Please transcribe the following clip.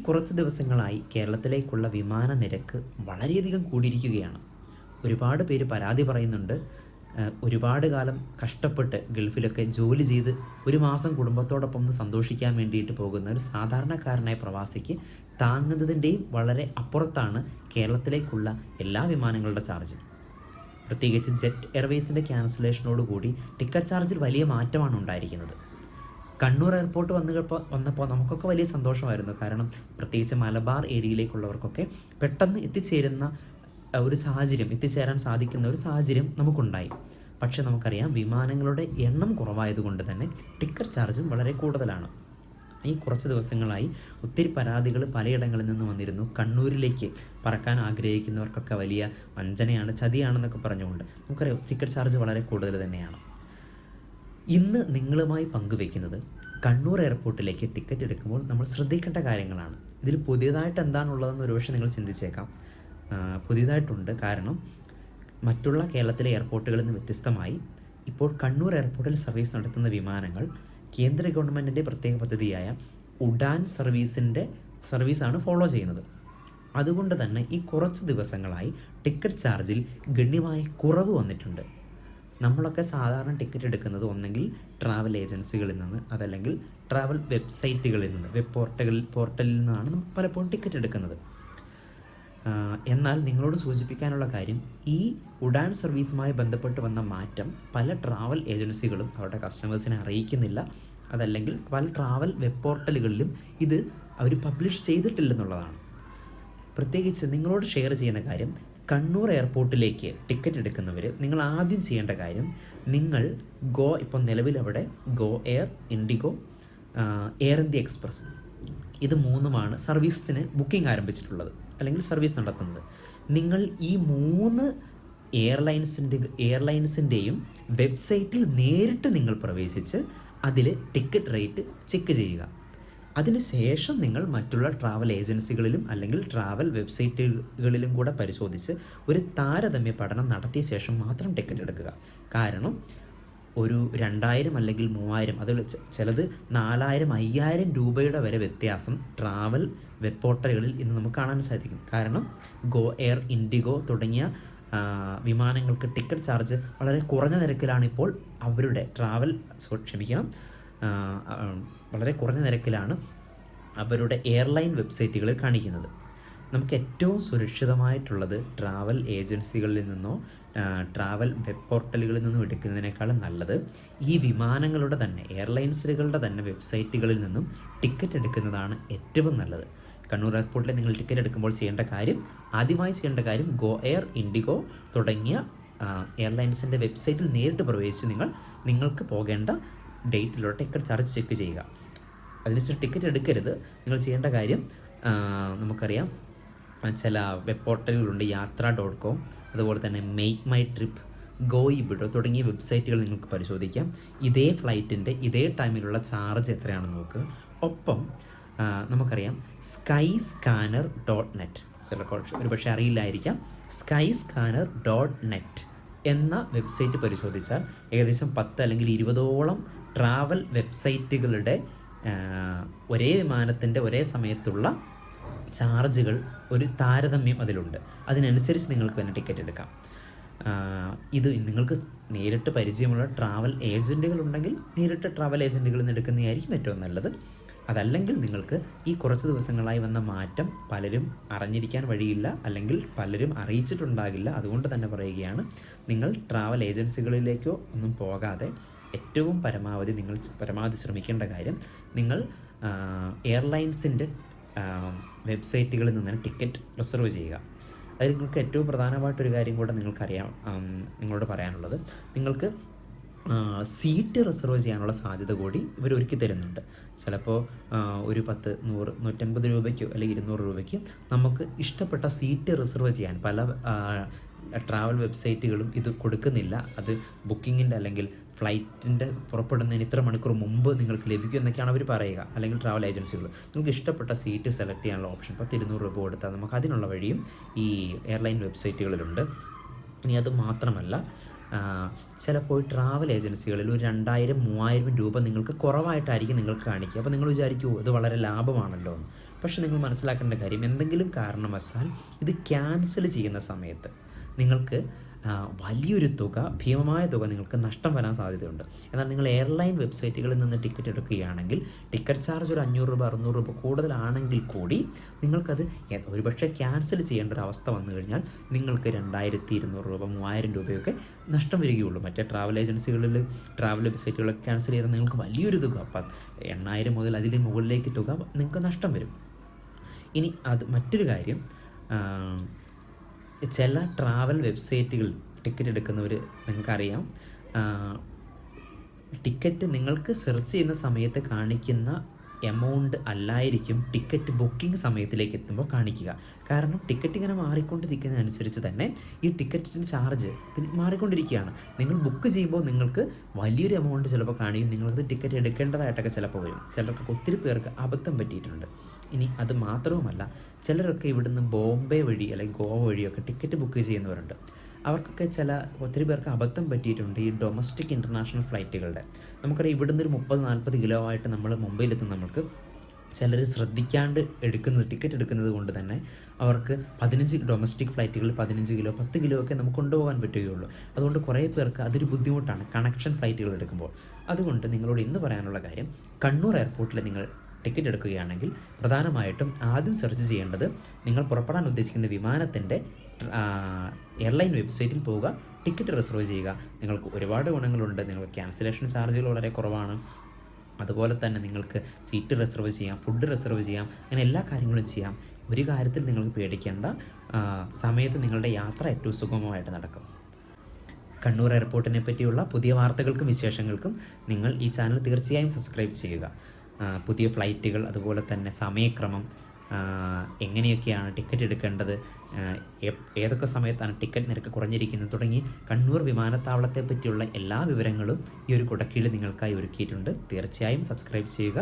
കുറച്ച് ദിവസങ്ങളായി കേരളത്തിലേക്കുള്ള വിമാന നിരക്ക് വളരെയധികം കൂടിയിരിക്കുകയാണ്. ഒരുപാട് പേര് പരാതി പറയുന്നുണ്ട്. ഒരുപാട് കാലം കഷ്ടപ്പെട്ട് ഗൾഫിലൊക്കെ ജോലി ചെയ്ത് ഒരു മാസം കുടുംബത്തോടൊപ്പം ഒന്ന് സന്തോഷിക്കാൻ വേണ്ടിയിട്ട് പോകുന്ന ഒരു സാധാരണക്കാരനായ പ്രവാസിക്ക് താങ്ങുന്നതിൻ്റെയും വളരെ അപ്പുറത്താണ് കേരളത്തിലേക്കുള്ള എല്ലാ വിമാനങ്ങളുടെ ചാർജും. പ്രത്യേകിച്ച് ജെറ്റ് എയർവേസിൻ്റെ ക്യാൻസലേഷനോടുകൂടി ടിക്കറ്റ് ചാർജിൽ വലിയ മാറ്റമാണ് ഉണ്ടായിരിക്കുന്നത്. കണ്ണൂർ എയർപോർട്ട് വന്നപ്പോൾ നമുക്കൊക്കെ വലിയ സന്തോഷമായിരുന്നു. കാരണം പ്രത്യേകിച്ച് മലബാർ ഏരിയയിലേക്കുള്ളവർക്കൊക്കെ പെട്ടെന്ന് എത്തിച്ചേരാൻ സാധിക്കുന്ന ഒരു സാഹചര്യം നമുക്കുണ്ടായി. പക്ഷേ നമുക്കറിയാം, വിമാനങ്ങളുടെ എണ്ണം കുറവായതുകൊണ്ട് തന്നെ ടിക്കറ്റ് ചാർജും വളരെ കൂടുതലാണ്. ഈ കുറച്ച് ദിവസങ്ങളായി ഒത്തിരി പരാതികൾ പലയിടങ്ങളിൽ നിന്ന് വന്നിരുന്നു. കണ്ണൂരിലേക്ക് പറക്കാൻ ആഗ്രഹിക്കുന്നവർക്കൊക്കെ വലിയ വഞ്ചനയാണ്, ചതിയാണെന്നൊക്കെ പറഞ്ഞുകൊണ്ട്. നമുക്കറിയാം, ടിക്കറ്റ് ചാർജ് വളരെ കൂടുതൽ തന്നെയാണ്. ഇന്ന് നിങ്ങളുമായി പങ്കുവയ്ക്കുന്നത് കണ്ണൂർ എയർപോർട്ടിലേക്ക് ടിക്കറ്റ് എടുക്കുമ്പോൾ നമ്മൾ ശ്രദ്ധിക്കേണ്ട കാര്യങ്ങളാണ്. ഇതിൽ പുതിയതായിട്ട് എന്താണുള്ളതെന്ന് ഒരുപക്ഷെ നിങ്ങൾ ചിന്തിച്ചേക്കാം. പുതിയതായിട്ടുണ്ട്. കാരണം മറ്റുള്ള കേരളത്തിലെ എയർപോർട്ടുകളിൽ നിന്ന് വ്യത്യസ്തമായി ഇപ്പോൾ കണ്ണൂർ എയർപോർട്ടിൽ സർവീസ് നടത്തുന്ന വിമാനങ്ങൾ കേന്ദ്ര ഗവൺമെൻറ്റിൻ്റെ പ്രത്യേക പദ്ധതിയായ ഉഡാൻ സർവീസാണ് ഫോളോ ചെയ്യുന്നത്. അതുകൊണ്ട് തന്നെ ഈ കുറച്ച് ദിവസങ്ങളായി ടിക്കറ്റ് ചാർജിൽ ഗണ്യമായ കുറവ് വന്നിട്ടുണ്ട്. നമ്മളൊക്കെ സാധാരണ ടിക്കറ്റ് എടുക്കുന്നത് ഒന്നെങ്കിൽ ട്രാവൽ ഏജൻസികളിൽ നിന്ന്, അതല്ലെങ്കിൽ ട്രാവൽ വെബ്സൈറ്റുകളിൽ നിന്ന്, പോർട്ടലിൽ നിന്നാണ് പലപ്പോഴും ടിക്കറ്റ് എടുക്കുന്നത്. എന്നാൽ നിങ്ങളോട് സൂചിപ്പിക്കാനുള്ള കാര്യം, ഈ ഉഡാൻ സർവീസുമായി ബന്ധപ്പെട്ട് വന്ന മാറ്റം പല ട്രാവൽ ഏജൻസികളും അവരുടെ കസ്റ്റമേഴ്സിനെ അറിയിക്കുന്നില്ല. അതല്ലെങ്കിൽ പല ട്രാവൽ വെബ് പോർട്ടലുകളിലും ഇത് അവർ പബ്ലിഷ് ചെയ്തിട്ടില്ലെന്നുള്ളതാണ്. പ്രത്യേകിച്ച് നിങ്ങളോട് ഷെയർ ചെയ്യുന്ന കാര്യം, കണ്ണൂർ എയർപോർട്ടിലേക്ക് ടിക്കറ്റ് എടുക്കുന്നവർ നിങ്ങൾ ആദ്യം ചെയ്യേണ്ട കാര്യം, നിങ്ങൾ ഇപ്പോൾ നിലവിലവിടെ Go Air, IndiGo, Air India Express, ഇത് മൂന്നുമാണ് സർവീസിന് ബുക്കിംഗ് ആരംഭിച്ചിട്ടുള്ളത് അല്ലെങ്കിൽ സർവീസ് നടത്തുന്നത്. നിങ്ങൾ ഈ 3 എയർലൈൻസിൻ്റെയും വെബ്സൈറ്റിൽ നേരിട്ട് നിങ്ങൾ പ്രവേശിച്ച് അതിൽ ടിക്കറ്റ് റേറ്റ് ചെക്ക് ചെയ്യുക. അതിനുശേഷം നിങ്ങൾ മറ്റുള്ള ട്രാവൽ ഏജൻസികളിലും അല്ലെങ്കിൽ ട്രാവൽ വെബ്സൈറ്റുകളിലും കൂടെ പരിശോധിച്ച് ഒരു താരതമ്യ പഠനം നടത്തിയ ശേഷം മാത്രം ടിക്കറ്റ് എടുക്കുക. കാരണം ഒരു 2000 അല്ലെങ്കിൽ 3000, അത് ചിലത് 4000, 5000 രൂപയുടെ വരെ വ്യത്യാസം ട്രാവൽ വെബ് പോർട്ടലുകളിൽ ഇന്ന് നമുക്ക് കാണാൻ സാധിക്കും. കാരണം ഗോ എയർ, ഇൻഡിഗോ തുടങ്ങിയ വിമാനങ്ങൾക്ക് ടിക്കറ്റ് ചാർജ് വളരെ കുറഞ്ഞ നിരക്കിലാണ് ഇപ്പോൾ വളരെ കുറഞ്ഞ നിരക്കിലാണ് അവരുടെ എയർലൈൻ വെബ്സൈറ്റുകളിൽ കാണിക്കുന്നത്. നമുക്ക് ഏറ്റവും സുരക്ഷിതമായിട്ടുള്ളത് ട്രാവൽ ഏജൻസികളിൽ നിന്നോ ട്രാവൽ വെബ് പോർട്ടലുകളിൽ നിന്നും എടുക്കുന്നതിനേക്കാളും നല്ലത് ഈ വിമാനങ്ങളുടെ തന്നെ, എയർലൈൻസുകളുടെ തന്നെ വെബ്സൈറ്റുകളിൽ നിന്നും ടിക്കറ്റ് എടുക്കുന്നതാണ് ഏറ്റവും നല്ലത്. കണ്ണൂർ എയർപോർട്ടിൽ നിങ്ങൾ ടിക്കറ്റ് എടുക്കുമ്പോൾ ആദ്യമായി ചെയ്യേണ്ട കാര്യം ഗോ എയർ, ഇൻഡിഗോ തുടങ്ങിയ എയർലൈൻസിൻ്റെ വെബ്സൈറ്റിൽ നേരിട്ട് പ്രവേശിച്ച് നിങ്ങൾക്ക് പോകേണ്ട ഡേറ്റിലുള്ള ടിക്കറ്റ് ചാർജ് ചെക്ക് ചെയ്യുക. അതിനുശേഷം ടിക്കറ്റ് എടുക്കരുത്. നിങ്ങൾ ചെയ്യേണ്ട കാര്യം, നമുക്കറിയാം ചില വെബ് പോർട്ടലുകളുണ്ട്, യാത്ര.com, അതുപോലെ തന്നെ മേക്ക് മൈ ട്രിപ്പ്, ഗോയിബിഡോ തുടങ്ങിയ വെബ്സൈറ്റുകൾ നിങ്ങൾക്ക് പരിശോധിക്കാം. ഇതേ ഫ്ലൈറ്റിൻ്റെ ഇതേ ടൈമിലുള്ള ചാർജ് എത്രയാണെന്ന് നോക്കുക. ഒപ്പം നമുക്കറിയാം skyscanner.net, ഒരു പക്ഷേ അറിയില്ലായിരിക്കാം, skyscanner.net എന്ന വെബ്സൈറ്റ് പരിശോധിച്ചാൽ ഏകദേശം 10 അല്ലെങ്കിൽ 20ഓളം ട്രാവൽ വെബ്സൈറ്റുകളുടെ ഒരേ വിമാനത്തിൻ്റെ ഒരേ സമയത്തുള്ള ചാർജുകൾ, ഒരു താരതമ്യം അതിലുണ്ട്. അതിനനുസരിച്ച് നിങ്ങൾക്ക് തന്നെ ടിക്കറ്റ് എടുക്കാം. ഇത് നിങ്ങൾക്ക് നേരിട്ട് പരിചയമുള്ള ട്രാവൽ ഏജൻറ്റുകളുണ്ടെങ്കിൽ നേരിട്ട് ട്രാവൽ ഏജൻറ്റുകളിൽ നിന്ന് എടുക്കുന്നതായിരിക്കും ഏറ്റവും നല്ലത്. അതല്ലെങ്കിൽ നിങ്ങൾക്ക് ഈ കുറച്ച് ദിവസങ്ങളായി വന്ന മാറ്റം പലരും അറിഞ്ഞിരിക്കാൻ വഴിയില്ല, അല്ലെങ്കിൽ പലരും അറിയിച്ചിട്ടുണ്ടാകില്ല. അതുകൊണ്ട് തന്നെ പറയുകയാണ്, നിങ്ങൾ ട്രാവൽ ഏജൻസികളിലേക്കോ ഒന്നും പോകാതെ ഏറ്റവും പരമാവധി ശ്രമിക്കേണ്ട കാര്യം, നിങ്ങൾ എയർലൈൻസിൻ്റെ വെബ്സൈറ്റുകളിൽ നിന്ന് ടിക്കറ്റ് റിസർവ് ചെയ്യുക. അതിൽ നിങ്ങൾക്ക് ഏറ്റവും പ്രധാനമായിട്ടൊരു കാര്യം കൂടെ നിങ്ങളോട് പറയാനുള്ളത്, നിങ്ങൾക്ക് സീറ്റ് റിസർവ് ചെയ്യാനുള്ള സാധ്യത കൂടി ഇവർ ഒരുക്കി തരുന്നുണ്ട്. ചിലപ്പോൾ ഒരു 10, 100, 150 രൂപയ്ക്കോ അല്ലെങ്കിൽ 200 രൂപയ്ക്ക് നമുക്ക് ഇഷ്ടപ്പെട്ട സീറ്റ് റിസർവ് ചെയ്യാൻ പല ട്രാവൽ വെബ്സൈറ്റുകളും ഇത് കൊടുക്കുന്നില്ല. അത് ബുക്കിങ്ങിൻ്റെ അല്ലെങ്കിൽ ഫ്ലൈറ്റിൻ്റെ പുറപ്പെടുന്നതിന് ഇത്ര മണിക്കൂർ മുമ്പ് നിങ്ങൾക്ക് ലഭിക്കും എന്നൊക്കെയാണ് അവർ പറയുക. അല്ലെങ്കിൽ ട്രാവൽ ഏജൻസികൾ നിങ്ങൾക്ക് ഇഷ്ടപ്പെട്ട സീറ്റ് സെലക്ട് ചെയ്യാനുള്ള ഓപ്ഷൻ 10-200 രൂപ കൊടുത്താൽ നമുക്ക് അതിനുള്ള വഴിയും ഈ എയർലൈൻ വെബ്സൈറ്റുകളിലുണ്ട്. ഇനി അത് മാത്രമല്ല, ചിലപ്പോൾ ട്രാവൽ ഏജൻസികളിൽ ഒരു 2000-3000 രൂപ നിങ്ങൾക്ക് കുറവായിട്ടായിരിക്കും നിങ്ങൾക്ക് കാണിക്കുക. അപ്പോൾ നിങ്ങൾ വിചാരിക്കുമോ ഇത് വളരെ ലാഭമാണല്ലോ എന്ന്. പക്ഷേ നിങ്ങൾ മനസ്സിലാക്കേണ്ട കാര്യം, എന്തെങ്കിലും കാരണവശാൽ ഇത് ക്യാൻസൽ ചെയ്യുന്ന സമയത്ത് നിങ്ങൾക്ക് വലിയൊരു തുക, ഭീമമായ തുക നിങ്ങൾക്ക് നഷ്ടം വരാൻ സാധ്യതയുണ്ട്. എന്നാൽ നിങ്ങൾ എയർലൈൻ വെബ്സൈറ്റുകളിൽ നിന്ന് ടിക്കറ്റ് എടുക്കുകയാണെങ്കിൽ ടിക്കറ്റ് ചാർജ് ഒരു 500 രൂപ 600 രൂപ കൂടുതലാണെങ്കിൽ കൂടി നിങ്ങൾക്കത് ഒരുപക്ഷെ ക്യാൻസൽ ചെയ്യേണ്ട ഒരു അവസ്ഥ വന്നു കഴിഞ്ഞാൽ നിങ്ങൾക്ക് 2200 രൂപ 3000 രൂപയൊക്കെ നഷ്ടം വരികയുള്ളൂ. മറ്റേ ട്രാവൽ ഏജൻസികളിൽ, ട്രാവൽ വെബ്സൈറ്റുകളൊക്കെ ക്യാൻസൽ ചെയ്താൽ നിങ്ങൾക്ക് വലിയൊരു തുക, 8000 മുതൽ അതിൽ മുകളിലേക്ക് തുക നിങ്ങൾക്ക് നഷ്ടം വരും. ഇനി അത് മറ്റൊരു കാര്യം, ചില ട്രാവൽ വെബ്സൈറ്റുകൾ ടിക്കറ്റ് എടുക്കുന്നവർ നിങ്ങൾക്കറിയാം, ടിക്കറ്റ് നിങ്ങൾക്ക് സെർച്ച് ചെയ്യുന്ന സമയത്ത് കാണിക്കുന്ന എമൗണ്ട് അല്ലായിരിക്കും ടിക്കറ്റ് ബുക്കിംഗ് സമയത്തിലേക്ക് എത്തുമ്പോൾ കാണിക്കുക. കാരണം ടിക്കറ്റ് ഇങ്ങനെ മാറിക്കൊണ്ടിരിക്കുന്നതനുസരിച്ച് തന്നെ ഈ ടിക്കറ്റിൻ്റെ ചാർജ് മാറിക്കൊണ്ടിരിക്കുകയാണ്. നിങ്ങൾ ബുക്ക് ചെയ്യുമ്പോൾ നിങ്ങൾക്ക് വലിയൊരു എമൗണ്ട് ചിലപ്പോൾ കാണിക്കും, നിങ്ങൾക്ക് ടിക്കറ്റ് എടുക്കേണ്ടതായിട്ടൊക്കെ ചിലപ്പോൾ വരും. ചിലർക്ക് ഒത്തിരി പേർക്ക് അബദ്ധം പറ്റിയിട്ടുണ്ട്. ഇനി അത് മാത്രവുമല്ല, ചിലരൊക്കെ ഇവിടുന്ന് ബോംബെ വഴി അല്ലെങ്കിൽ ഗോവ വഴിയൊക്കെ ടിക്കറ്റ് ബുക്ക് ചെയ്യുന്നവരുണ്ട്. അവർക്കൊക്കെ ഒത്തിരി പേർക്ക് അബദ്ധം പറ്റിയിട്ടുണ്ട് ഈ ഡൊമസ്റ്റിക് ഇൻ്റർനാഷണൽ ഫ്ലൈറ്റുകളുടെ. നമുക്കറിയാം ഇവിടുന്ന് ഒരു 30-40 കിലോ ആയിട്ട് നമ്മൾ മുംബൈയിലെത്തുന്ന നമുക്ക് ചിലർ ശ്രദ്ധിക്കാണ്ട് ടിക്കറ്റ് എടുക്കുന്നത് കൊണ്ട് തന്നെ അവർക്ക് 15 ഡൊമസ്റ്റിക് ഫ്ലൈറ്റുകളിൽ 15 കിലോ 10 കിലോ ഒക്കെ നമുക്ക് കൊണ്ടുപോകാൻ പറ്റുകയുള്ളൂ. അതുകൊണ്ട് കുറേ പേർക്ക് അതൊരു ബുദ്ധിമുട്ടാണ് കണക്ഷൻ ഫ്ലൈറ്റുകൾ എടുക്കുമ്പോൾ. അതുകൊണ്ട് നിങ്ങളോട് ഇന്ന് പറയാനുള്ള കാര്യം, കണ്ണൂർ എയർപോർട്ടിൽ നിങ്ങൾ ടിക്കറ്റ് എടുക്കുകയാണെങ്കിൽ പ്രധാനമായിട്ടും ആദ്യം സെർച്ച് ചെയ്യേണ്ടത് നിങ്ങൾ പുറപ്പെടാൻ ഉദ്ദേശിക്കുന്ന വിമാനത്തിൻ്റെ എയർലൈൻ വെബ്സൈറ്റിൽ പോവുക, ടിക്കറ്റ് റിസർവ് ചെയ്യുക. നിങ്ങൾക്ക് ഒരുപാട് ഗുണങ്ങളുണ്ട്. നിങ്ങൾക്ക് ക്യാൻസലേഷൻ ചാർജുകൾ വളരെ കുറവാണ്. അതുപോലെ തന്നെ നിങ്ങൾക്ക് സീറ്റ് റിസർവ് ചെയ്യാം, ഫുഡ് റിസർവ് ചെയ്യാം, അങ്ങനെ എല്ലാ കാര്യങ്ങളും ചെയ്യാം. ഒരു കാര്യത്തിൽ നിങ്ങൾക്ക് പേടിക്കേണ്ട, സമയത്ത് നിങ്ങളുടെ യാത്ര ഏറ്റവും സുഗമമായിട്ട് നടക്കും. കണ്ണൂർ എയർപോർട്ടിനെ പറ്റിയുള്ള പുതിയ വാർത്തകൾക്കും വിശേഷങ്ങൾക്കും നിങ്ങൾ ഈ ചാനൽ തീർച്ചയായും സബ്സ്ക്രൈബ് ചെയ്യുക. പുതിയ ഫ്ലൈറ്റുകൾ, അതുപോലെ തന്നെ സമയക്രമം, എങ്ങനെയൊക്കെയാണ് ടിക്കറ്റ് എടുക്കേണ്ടത്, ഏതൊക്കെ സമയത്താണ് ടിക്കറ്റ് നിരക്ക് കുറഞ്ഞിരിക്കുന്നത് തുടങ്ങി കണ്ണൂർ വിമാനത്താവളത്തെ പറ്റിയുള്ള എല്ലാ വിവരങ്ങളും ഈ ഒരു കുടക്കീഴിൽ നിങ്ങൾക്കായി ഒരുക്കിയിട്ടുണ്ട്. തീർച്ചയായും സബ്സ്ക്രൈബ് ചെയ്യുക.